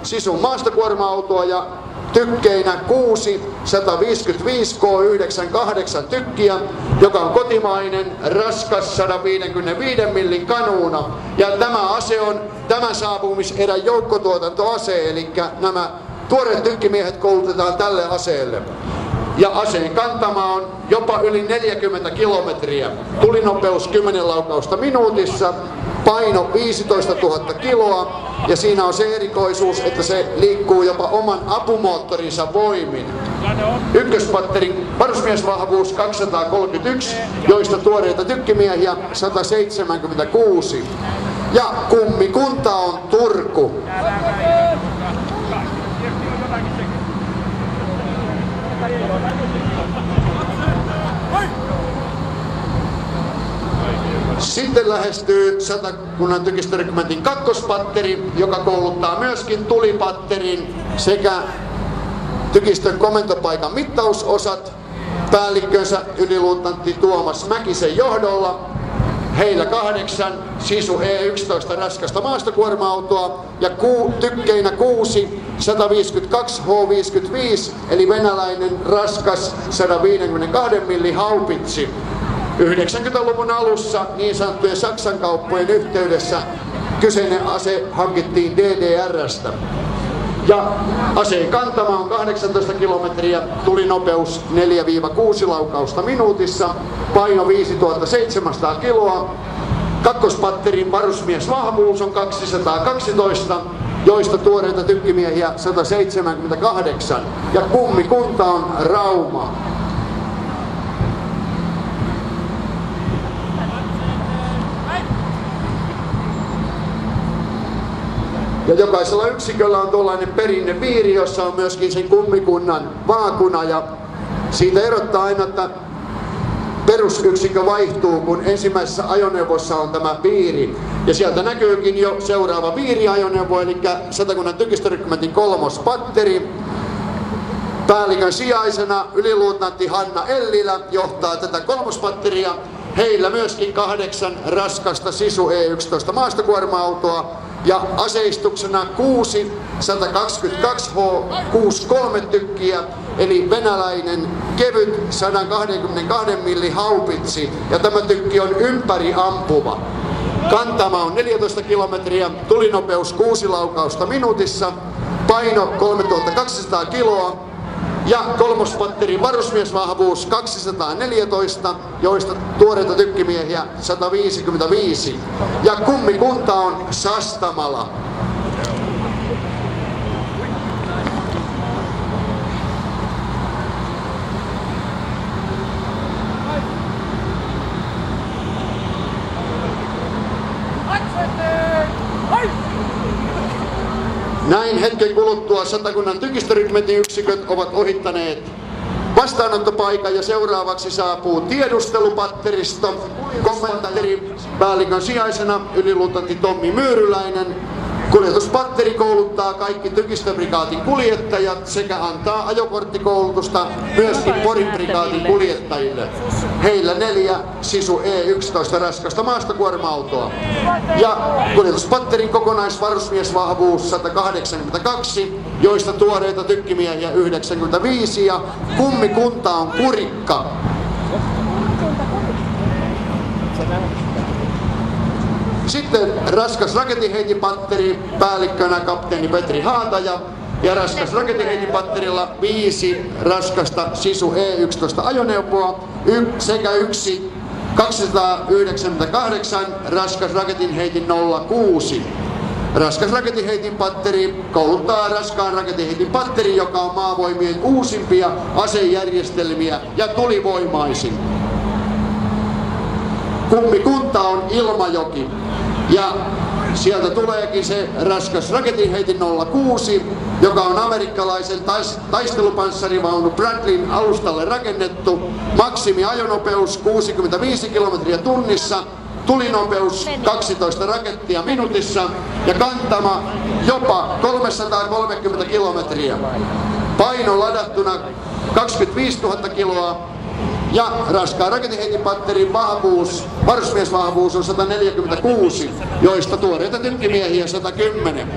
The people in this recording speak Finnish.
Sisun maastokuorma-autoa ja tykkeinä 6 155 K98 tykkiä, joka on kotimainen, raskas 155 millin kanuuna. Ja tämä saapumiserän joukkotuotantoase, eli nämä tuoreet tykkimiehet koulutetaan tälle aseelle. Ja aseen kantama on jopa yli 40 kilometriä, tulinopeus 10 laukausta minuutissa, paino 15 000 kiloa ja siinä on se erikoisuus, että se liikkuu jopa oman apumoottorinsa voimin. Ykköspatterin varusmiesvahvuus 231, joista tuoreita tykkimiehiä 176. Ja kummikunta on Turku. Sitten lähestyy Satakunnan tykistörykmentin kakkospatteri, joka kouluttaa myöskin tulipatterin sekä tykistön komentopaikan mittausosat päällikkönsä yliluutnantti Tuomas Mäkisen johdolla. Heillä 8 Sisu E11 raskasta maastokuorma-autoa ja tykkeinä 6 152 H55 eli venäläinen raskas 152 millin haupitsi. 90-luvun alussa niin sanottujen Saksan kauppojen yhteydessä kyseinen ase hankittiin DDR:stä. Ja aseen kantama on 18 kilometriä, tulinopeus 4-6 laukausta minuutissa, paino 5700 kiloa. Kakkospatterin varusmiesvahvuus on 212, joista tuoreita tykkimiehiä 178. Ja kummikunta on Rauma. Ja jokaisella yksiköllä on tuollainen perinneviiri, jossa on myöskin sen kummikunnan vaakuna. Ja siitä erottaa aina, että perusyksikkö vaihtuu, kun ensimmäisessä ajoneuvossa on tämä viiri. Ja sieltä näkyykin jo seuraava viiriajoneuvo, eli Satakunnan tykistörykmentin kolmospatteri. Päällikön sijaisena yliluutnantti Hanna Ellilä johtaa tätä kolmospatteria. Heillä myöskin 8 raskasta Sisu E11 maastokuorma-autoa ja aseistuksena 6 122 H63 tykkiä eli venäläinen kevyt 122 millin haupitsi ja tämä tykki on ympäri ampuva. Kantama on 14 kilometriä, tulinopeus 6 laukausta minuutissa, paino 3200 kiloa. Ja kolmospatterin varusmiesvahvuus 214, joista tuoreita tykkimiehiä 155. Ja kummikunta on Sastamala. Näin hetken kuluttua Satakunnan tykistörykmentin yksiköt ovat ohittaneet vastaanottopaikan ja seuraavaksi saapuu tiedustelupatteristo. Komentaattoripäällikön sijaisena yliluutnantti Tommi Myyryläinen. Kuljetuspatteri kouluttaa kaikki tykistöprikaatin kuljettajat sekä antaa ajokorttikoulutusta myöskin Porin prikaatin kuljettajille. Heillä 4 Sisu E11 raskasta maastokuorma-autoa. Ja kuljetuspatterin kokonaisvarusmiesvahvuus 182, joista tuoreita tykkimiehiä 95 ja kummikunta on Kurikka. Sitten raskas raketinheitipatteri, päällikkönä kapteeni Petri Haataja ja raskas raketinheitipatterilla 5 raskasta Sisu E11 ajoneuvoa sekä 1 298 raskas raketinheitin 06. Raskas raketinheitin patteri kouluttaa raskaan raketinheitin patteri, joka on maavoimien uusimpia asejärjestelmiä ja tulivoimaisin. Kummikunta on Ilmajoki ja sieltä tuleekin se raskas raketinheitin 06, joka on amerikkalaisen taistelupanssarivaunu Bradleyn alustalle rakennettu. Maksimiajonopeus 65 kilometriä tunnissa, tulinopeus 12 rakettia minuutissa ja kantama jopa 330 kilometriä. Paino ladattuna 25 000 kiloa. Ja raskaan raketinheitipatterin varusmiesvahvuus on 146, joista tuoreita tykkimiehiä 110.